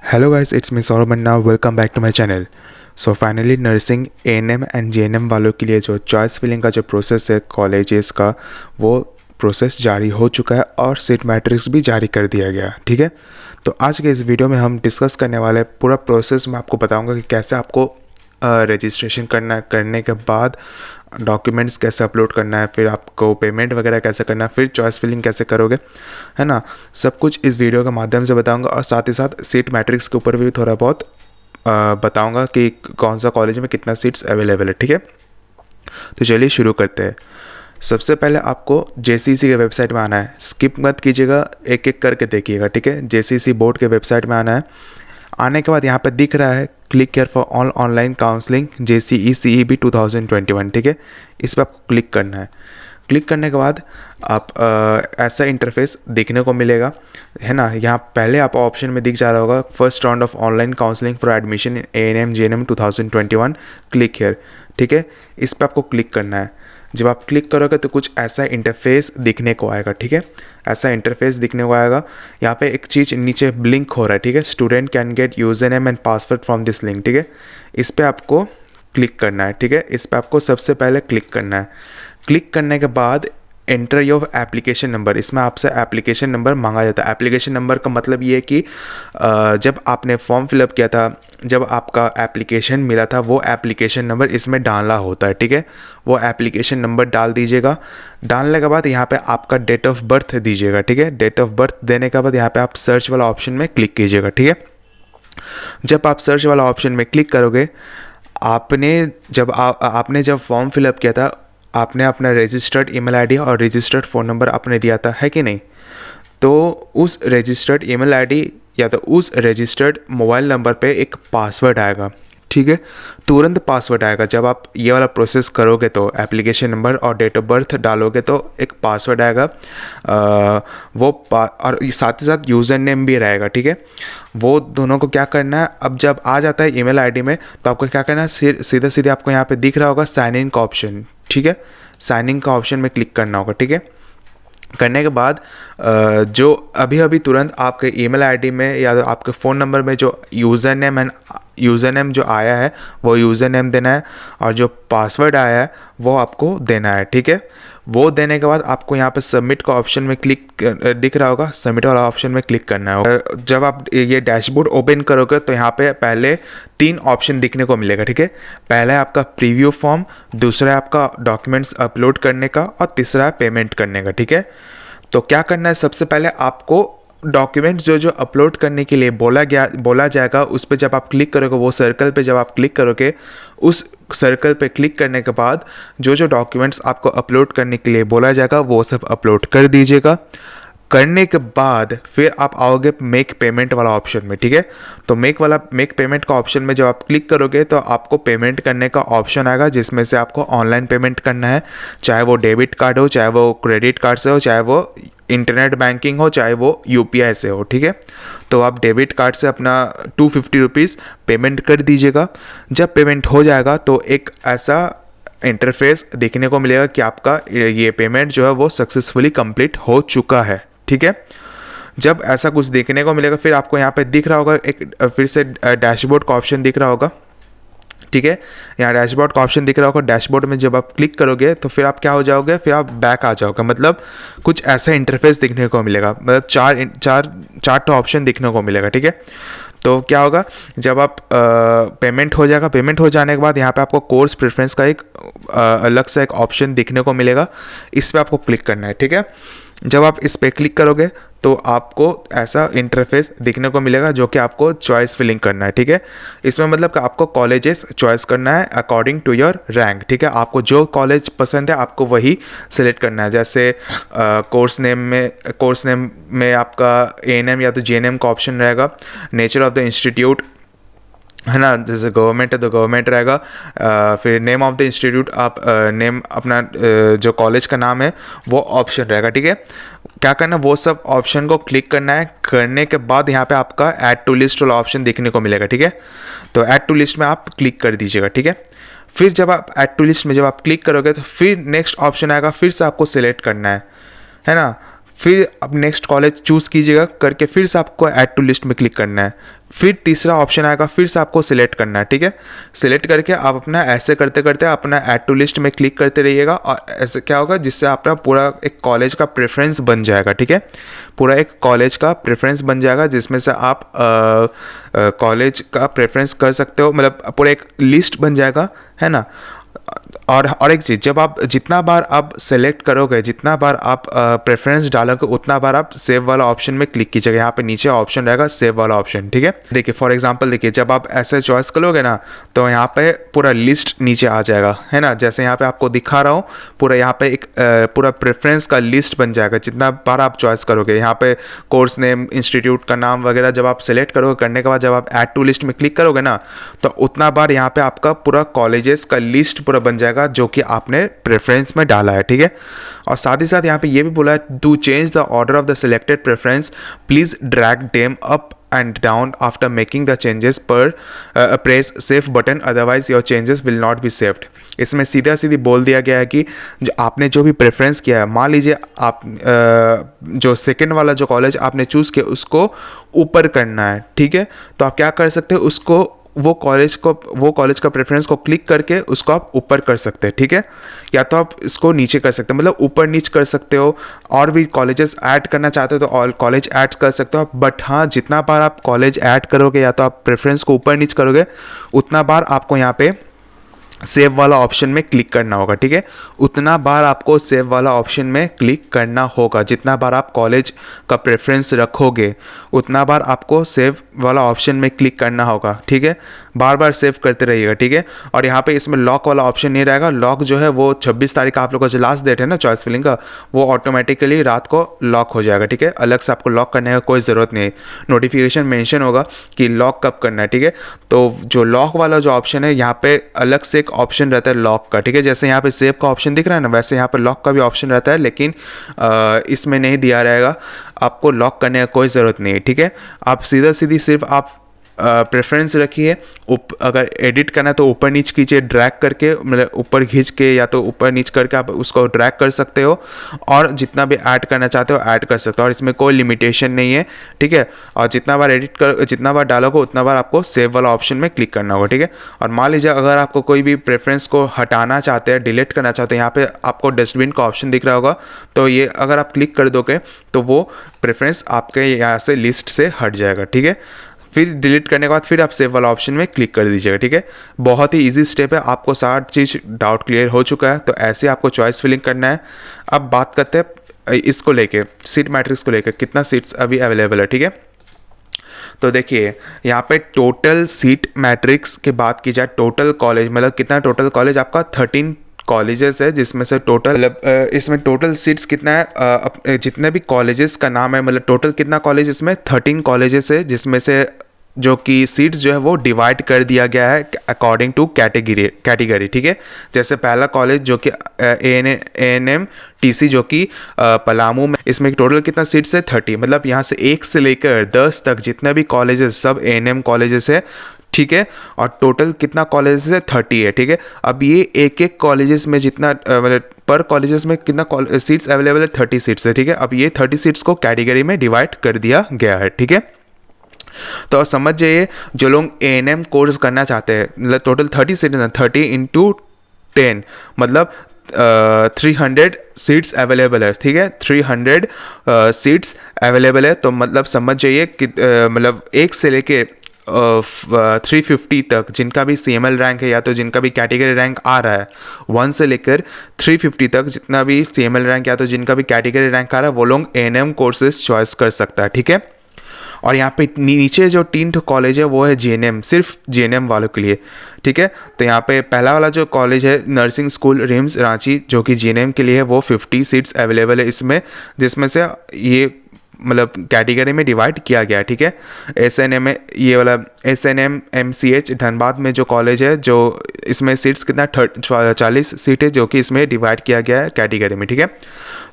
Hello guys, it's me Sourav Manna. Welcome back to my channel. So finally nursing ANM and GNM वालों के लिए जो choice filling का जो process है कॉलेजेस का, वो प्रोसेस जारी हो चुका है और सीट मैट्रिक्स भी जारी कर दिया गया। ठीक है, तो आज के इस वीडियो में हम डिस्कस करने वाले पूरा प्रोसेस मैं आपको बताऊंगा कि कैसे आपको रजिस्ट्रेशन करना है, करने के बाद डॉक्यूमेंट्स कैसे अपलोड करना है, फिर आपको पेमेंट वगैरह कैसे करना है, फिर चॉइस फिलिंग कैसे करोगे, है ना। सब कुछ इस वीडियो के माध्यम से बताऊंगा और साथ ही साथ सीट मैट्रिक्स के ऊपर भी थोड़ा बहुत बताऊंगा कि कौन सा कॉलेज में कितना सीट्स अवेलेबल है। ठीक है, तो चलिए शुरू करते हैं। सबसे पहले आपको JCECE के वेबसाइट में आना है। स्किप मत कीजिएगा, एक एक करके देखिएगा। ठीक है, JCECE बोर्ड के वेबसाइट में आना है। आने के बाद यहाँ पे दिख रहा है click care for all online counselling JCECEB 2021। ठीक है, इस पर आपको क्लिक करना है। क्लिक करने के बाद आप ऐसा इंटरफेस देखने को मिलेगा, है ना। यहाँ पहले आप ऑप्शन में दिख जा रहा होगा first round of online counselling for admission in ANM GNM 2021 click here. ठीक है, इस पर आपको क्लिक करना है। जब आप क्लिक करोगे तो कुछ ऐसा इंटरफेस दिखने को आएगा। ठीक है, ऐसा इंटरफेस दिखने को आएगा। यहाँ पे एक चीज़ नीचे ब्लिंक हो रहा है। ठीक है, student can get user name and password from this link. ठीक है, इस पर आपको क्लिक करना है। ठीक है, इस पर आपको सबसे पहले क्लिक करना है। क्लिक करने के बाद एंटर योर एप्लीकेशन नंबर, इसमें आपसे एप्लीकेशन नंबर मांगा जाता है। एप्लीकेशन नंबर का मतलब ये है कि जब आपने फॉर्म फिलअप किया था, जब आपका एप्लीकेशन मिला था, वो एप्लीकेशन नंबर इसमें डालना होता है। ठीक है, वो एप्लीकेशन नंबर डाल दीजिएगा। डालने के बाद यहाँ पे आपका डेट ऑफ बर्थ दीजिएगा। ठीक है, डेट ऑफ बर्थ देने के बाद यहाँ पे आप सर्च वाला ऑप्शन में क्लिक कीजिएगा। ठीक है, जब आप सर्च वाला ऑप्शन में क्लिक करोगे, आपने जब फॉर्म फिलअप किया था, आपने अपना रजिस्टर्ड ईमेल आईडी और रजिस्टर्ड फ़ोन नंबर आपने दिया था, है कि नहीं। तो उस रजिस्टर्ड ईमेल आईडी या तो उस रजिस्टर्ड मोबाइल नंबर पे एक पासवर्ड आएगा। ठीक है, तुरंत पासवर्ड आएगा। जब आप ये वाला प्रोसेस करोगे तो एप्लीकेशन नंबर और डेट ऑफ बर्थ डालोगे तो एक पासवर्ड आएगा। और साथ ही साथ यूज़र नेम भी रहेगा। ठीक है, वो दोनों को क्या करना है, अब जब आ जाता है ईमेल आईडी में तो आपको क्या करना है, सीधे सीधे आपको यहाँ पे दिख रहा होगा साइन इन का ऑप्शन। ठीक है, साइन इन का ऑप्शन में क्लिक करना होगा। ठीक है, करने के बाद जो अभी तुरंत आपके ईमेल आईडी में या आपके फ़ोन नंबर में जो यूज़र नेम जो आया है वो यूज़र नेम देना है, और जो पासवर्ड आया है वो आपको देना है। ठीक है, वो देने के बाद आपको यहाँ पे सबमिट का ऑप्शन में दिख रहा होगा, सबमिट वाला ऑप्शन में क्लिक करना है। जब आप ये डैशबोर्ड ओपन करोगे तो यहाँ पे पहले 3 ऑप्शन दिखने को मिलेगा। ठीक है, पहला है आपका प्रीव्यू फॉर्म, दूसरा है आपका डॉक्यूमेंट्स अपलोड करने का, और तीसरा है पेमेंट करने का। ठीक है, तो क्या करना है, सबसे पहले आपको डॉक्यूमेंट्स जो अपलोड करने के लिए बोला जाएगा, उस पर जब आप क्लिक करोगे, वो सर्कल पे जब आप क्लिक करोगे, उस सर्कल पे क्लिक करने के बाद जो डॉक्यूमेंट्स आपको अपलोड करने के लिए बोला जाएगा वो सब अपलोड कर दीजिएगा। करने के बाद फिर आप आओगे मेक पेमेंट वाला ऑप्शन में। ठीक है, तो मेक पेमेंट का ऑप्शन में जब आप क्लिक करोगे तो आपको पेमेंट करने का ऑप्शन आएगा, जिसमें से आपको ऑनलाइन पेमेंट करना है, चाहे वो डेबिट कार्ड हो, चाहे वो क्रेडिट कार्ड से हो, चाहे वो इंटरनेट बैंकिंग हो, चाहे वो UPI से हो। ठीक है, तो आप डेबिट कार्ड से अपना 250 रुपीज़ पेमेंट कर दीजिएगा। जब पेमेंट हो जाएगा तो एक ऐसा इंटरफेस देखने को मिलेगा कि आपका ये पेमेंट जो है वो सक्सेसफुली कंप्लीट हो चुका है। ठीक है, जब ऐसा कुछ देखने को मिलेगा फिर आपको यहाँ पे दिख रहा होगा एक फिर से डैशबोर्ड का ऑप्शन दिख रहा होगा। ठीक है, यहाँ डैशबोर्ड का ऑप्शन दिख रहा होगा। डैशबोर्ड में जब आप क्लिक करोगे तो फिर आप क्या हो जाओगे, फिर आप बैक आ जाओगे। मतलब कुछ ऐसा इंटरफेस दिखने को मिलेगा, मतलब चार ऑप्शन दिखने को मिलेगा। ठीक है, तो क्या होगा, जब आप पेमेंट हो जाएगा, पेमेंट हो जाने के बाद यहाँ पे आपको कोर्स प्रेफरेंस का एक अलग से एक ऑप्शन दिखने को मिलेगा, इस पर आपको क्लिक करना है। ठीक है, जब आप इस पर क्लिक करोगे तो आपको ऐसा इंटरफेस दिखने को मिलेगा जो कि आपको चॉइस फिलिंग करना है। ठीक है, इसमें मतलब कि आपको कॉलेजेस चॉइस करना है अकॉर्डिंग टू योर रैंक। ठीक है, आपको जो कॉलेज पसंद है आपको वही सिलेक्ट करना है। जैसे कोर्स नेम में आपका ANM या तो GNM का ऑप्शन रहेगा, नेचर ऑफ द इंस्टीट्यूट, है ना, जैसे गवर्नमेंट है तो गवर्नमेंट रहेगा। फिर नेम ऑफ द इंस्टीट्यूट, आप नेम अपना जो कॉलेज का नाम है वो ऑप्शन रहेगा। ठीक है, क्या करना है, वो सब ऑप्शन को क्लिक करना है। करने के बाद यहाँ पे आपका ऐड टू लिस्ट वाला ऑप्शन देखने को मिलेगा। ठीक है, तो ऐड टू लिस्ट में आप क्लिक कर दीजिएगा। ठीक है, फिर जब आप ऐड टू लिस्ट में जब आप क्लिक करोगे तो फिर नेक्स्ट ऑप्शन आएगा, फिर से आपको सिलेक्ट करना है ना। फिर अब नेक्स्ट कॉलेज चूज़ कीजिएगा, करके फिर से आपको ऐड टू लिस्ट में क्लिक करना है। फिर तीसरा ऑप्शन आएगा, फिर से आपको सिलेक्ट करना है, ठीक है। सिलेक्ट करके आप अपना ऐसे करते करते अपना ऐड टू लिस्ट में क्लिक करते रहिएगा, और ऐसे क्या होगा, जिससे आपका पूरा एक कॉलेज का प्रेफरेंस बन जाएगा, ठीक है। पूरा एक कॉलेज का प्रेफरेंस बन जाएगा, जिसमें से आप कॉलेज का प्रेफरेंस कर सकते हो, मतलब पूरा एक लिस्ट बन जाएगा, है ना। और एक चीज़, जब आप जितना बार आप सेलेक्ट करोगे, जितना बार आप प्रेफरेंस डालोगे, उतना बार आप सेव वाला ऑप्शन में क्लिक कीजिएगा। यहाँ पे नीचे ऑप्शन रहेगा सेव वाला ऑप्शन, ठीक है। देखिए फॉर एग्जांपल, देखिए जब आप ऐसे चॉइस करोगे ना, तो यहाँ पे पूरा लिस्ट नीचे आ जाएगा, है ना। जैसे यहाँ पे आपको दिखा रहा हूँ, पूरा यहाँ पे एक पूरा प्रेफरेंस का लिस्ट बन जाएगा, जितना बार आप चॉइस करोगे। यहाँ पे कोर्स नेम, इंस्टीट्यूट का नाम वगैरह जब आप सेलेक्ट करोगे, करने के बाद जब आप ऐड टू लिस्ट में क्लिक करोगे ना, तो उतना बार यहाँ पे आपका पूरा कॉलेजेस का लिस्ट पूरा बन जाएगा, जो कि आपने प्रेफरेंस में डाला है, ठीक है। और साथ ही साथ यहाँ पे ये भी बोला है, to change the order of the selected preference please drag them up and down after making the changes पर press save button, otherwise your changes will not be saved. इसमें सीधा सीधी बोल दिया गया है कि जो आपने जो भी प्रेफरेंस किया है, मान लीजिए आप जो सेकंड वाला जो कॉलेज आपने चूज़ किया उसको ऊपर करना है, ठीक है। तो आप क्या कर सकते हो, उसको वो कॉलेज का प्रेफरेंस को क्लिक करके उसको आप ऊपर कर सकते हैं, ठीक है। या तो आप इसको नीचे कर सकते हैं, मतलब ऊपर नीचे कर सकते हो। और भी कॉलेजेस ऐड करना चाहते हो तो ऑल कॉलेज ऐड कर सकते हो। बट हाँ, जितना बार आप कॉलेज ऐड करोगे या तो आप प्रेफरेंस को ऊपर नीचे करोगे, उतना बार आपको यहाँ पे सेव वाला ऑप्शन में क्लिक करना होगा, ठीक है। उतना बार आपको सेव वाला ऑप्शन में क्लिक करना होगा। जितना बार आप कॉलेज का प्रेफरेंस रखोगे, उतना बार आपको सेव वाला ऑप्शन में क्लिक करना होगा, ठीक है। बार बार सेव करते रहिएगा, ठीक है। और यहाँ पे इसमें लॉक वाला ऑप्शन नहीं रहेगा। लॉक जो है वो 26 तारीख का आप लोगों का जो लास्ट डेट है ना चॉइस फिलिंग का, वो ऑटोमेटिकली रात को लॉक हो जाएगा, ठीक है। अलग से आपको लॉक करने का कोई ज़रूरत नहीं है। नोटिफिकेशन मेंशन होगा कि लॉक कब करना है, ठीक है। तो जो लॉक वाला जो ऑप्शन है, यहाँ पे अलग से एक ऑप्शन रहता है लॉक का, ठीक है। जैसे यहाँ पे सेव का ऑप्शन दिख रहा है ना, वैसे यहाँ पे लॉक का भी ऑप्शन रहता है, लेकिन इसमें नहीं दिया रहेगा। आपको लॉक करने का कोई ज़रूरत नहीं है, ठीक है। आप सीधा सीधी सिर्फ आप प्रेफरेंस रखिए। अगर एडिट करना है तो ऊपर नीचे कीजिए, ड्रैग करके, मतलब ऊपर खींच के या तो ऊपर नीचे करके आप उसको ड्रैग कर सकते हो। और जितना भी ऐड करना चाहते हो ऐड कर सकते हो, और इसमें कोई लिमिटेशन नहीं है, ठीक है। और जितना बार डालोगे उतना बार आपको सेव वाला ऑप्शन में क्लिक करना होगा, ठीक है। और मान लीजिए अगर आपको कोई भी प्रेफरेंस को हटाना चाहते हैं, डिलीट करना चाहते हैं, यहाँ पे आपको डस्टबिन का ऑप्शन दिख रहा होगा, तो ये अगर आप क्लिक कर दोगे तो वो प्रेफरेंस आपके यहाँ से लिस्ट से हट जाएगा, ठीक है। फिर डिलीट करने के बाद फिर आप सेव वाला ऑप्शन में क्लिक कर दीजिएगा, ठीक है। बहुत ही इजी स्टेप है। आपको सारी चीज़ डाउट क्लियर हो चुका है, तो ऐसे आपको चॉइस फिलिंग करना है। अब बात करते हैं इसको लेके, सीट मैट्रिक्स को लेकर, कितना सीट्स अभी अवेलेबल है, ठीक है। तो देखिए यहाँ पे टोटल सीट मैट्रिक्स की बात की जाए, टोटल कॉलेज मतलब कितना, टोटल कॉलेज आपका 13 कॉलेजेस है, जिसमें से टोटल मतलब इसमें टोटल सीट्स कितना है, जितने भी कॉलेजेस का नाम है, मतलब टोटल कितना कॉलेज, इसमें 13 कॉलेजेस है, जिसमें से जो कि सीट्स जो है वो डिवाइड कर दिया गया है अकॉर्डिंग टू कैटेगरी, ठीक है। जैसे पहला कॉलेज जो कि ANM TC जो कि पलामू में, इसमें टोटल कितना सीट्स है 30, मतलब यहाँ से 1 से लेकर 10 तक जितने भी कॉलेजेस सब ANM कॉलेजेस है, ठीक है। और टोटल कितना कॉलेजेस है 30 है, ठीक है। अब ये एक एक कॉलेजेस में जितना मतलब पर कॉलेजेस में कितना सीट्स अवेलेबल है, 30 सीट्स है, ठीक है। अब ये 30 सीट्स को कैटेगरी में डिवाइड कर दिया गया है, ठीक है। तो समझ जाइए, जो लोग ANM कोर्स करना चाहते हैं, मतलब टोटल 30 सीट्स हैं, 30 × 10 मतलब 300 सीट्स अवेलेबल है, ठीक है। 300 सीट्स अवेलेबल है, तो मतलब समझ जाइए कि मतलब 1 से लेके 350 तक जिनका भी CML रैंक है या तो जिनका भी कैटेगरी रैंक आ रहा है, 1 से लेकर 350 तक जितना भी CML रैंक या तो जिनका भी कैटेगरी रैंक आ रहा है, वो लोग ANM कोर्सेज चॉइस कर सकता है, ठीक है। और यहाँ पे नीचे जो 3 कॉलेज है वो है GNM, सिर्फ GNM वालों के लिए, ठीक है। तो यहाँ पे पहला वाला जो कॉलेज है नर्सिंग स्कूल रिम्स रांची, जो कि GNM के लिए है, वो 50 सीट्स अवेलेबल है इसमें, जिसमें से ये मतलब कैटेगरी में डिवाइड किया गया है, ठीक है। SNM में ये वाला SNM MCH धनबाद में जो कॉलेज है, जो इसमें सीट्स कितना 40 सीट है, जो कि इसमें डिवाइड किया गया है कैटेगरी में, ठीक है।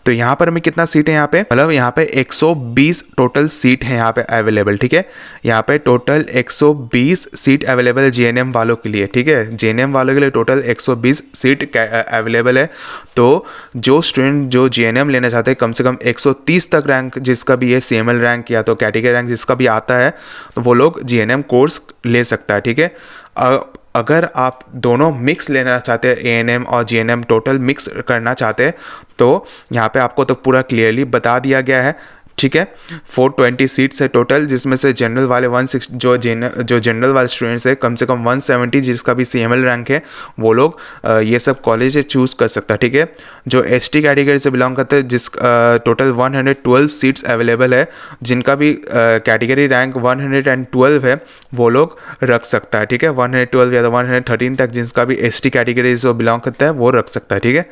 तो यहाँ पर हमें कितना सीट है, यहाँ पे मतलब यहाँ पे 120 टोटल सीट है यहाँ पे अवेलेबल, ठीक है। यहाँ पे टोटल 120 सीट अवेलेबल है GNM वालों के लिए, ठीक है। GNM वालों के लिए टोटल 120 सीट अवेलेबल है। तो जो स्टूडेंट जो GNM लेना चाहते हैं, कम से कम 130 तक रैंक जिसका भी है, CML रैंक या तो कैटेगरी रैंक जिसका भी आता है, तो वो लोग GNM कोर्स ले सकता है, ठीक है। अगर आप दोनों मिक्स लेना चाहते हैं, ANM और GNM टोटल मिक्स करना चाहते हैं, तो यहाँ पे आपको तो पूरा क्लियरली बता दिया गया है, ठीक है। 420 सीट्स है टोटल, जिसमें से जनरल वाले 160 जो जनरल वाले स्टूडेंट्स है, कम से कम 170 जिसका भी CML रैंक है, वो लोग ये सब कॉलेज चूज़ कर सकता है, ठीक है। जो ST कैटेगरी से बिलोंग करते हैं, जिस टोटल 112 सीट्स अवेलेबल है, जिनका भी कैटेगरी रैंक 112 है, वो लोग रख सकता है, ठीक है। 112 या तो 113 तक जिसका भी ST कैटेगरी से बिलोंग करता है, वो रख सकता है, ठीक है।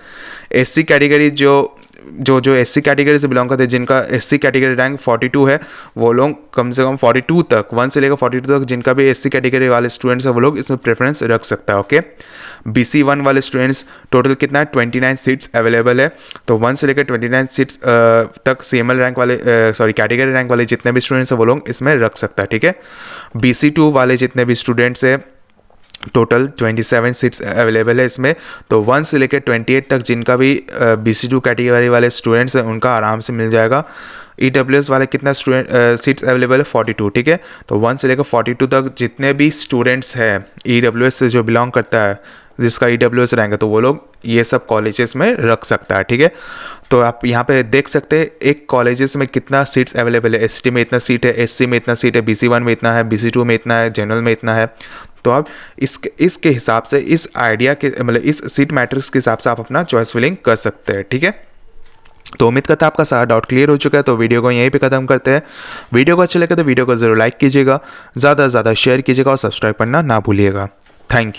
SC कैटेगरी जो SC कैटेगरी से बिलोंग करते हैं, जिनका SC कैटेगरी रैंक 42 है, वो लोग कम से कम 42 तक, 1 से लेकर 42 तक जिनका भी SC कैटेगरी वाले स्टूडेंट्स हैं, वो लोग इसमें प्रेफरेंस रख सकता है, ओके। BC1 वाले स्टूडेंट्स टोटल कितना है, 29 सीट्स अवेलेबल है। तो 1 से लेकर 29 सीट्स तक CML रैंक वाले कैटेगरी रैंक वाले जितने भी स्टूडेंट्स हैं, वो लोग इसमें रख सकता है, ठीक है। BC2 वाले जितने भी स्टूडेंट्स हैं, टोटल 27 सीट्स अवेलेबल है इसमें। तो 1 से लेकर 28 तक जिनका भी BC2 कैटेगरी वाले स्टूडेंट्स हैं, उनका आराम से मिल जाएगा। EWS वाले कितना सीट्स अवेलेबल है, 42, ठीक है। तो 1 से लेकर 42 तक जितने भी स्टूडेंट्स हैं EWS से जो बिलोंग करता है, जिसका EWS रैंक है, तो वो लोग ये सब कॉलेजेस में रख सकता है, ठीक है। तो आप यहाँ पे देख सकते हैं एक कॉलेजेस में कितना सीट्स अवेलेबल है। ST में इतना सीट है, SC में इतना सीट है, BC1 में इतना है, BC2 में इतना है, जनरल में इतना है। तो आप इसके हिसाब से, इस आइडिया के मतलब इस सीट मैट्रिक्स के हिसाब से आप अपना चॉइस फिलिंग कर सकते हैं, ठीक है। तो उम्मीद करता है आपका सारा डाउट क्लियर हो चुका है। तो वीडियो को यहीं पे खत्म करते हैं। वीडियो को अच्छा लगे तो वीडियो को जरूर लाइक कीजिएगा, ज़्यादा से ज़्यादा शेयर कीजिएगा और सब्सक्राइब करना ना भूलिएगा। Thank you.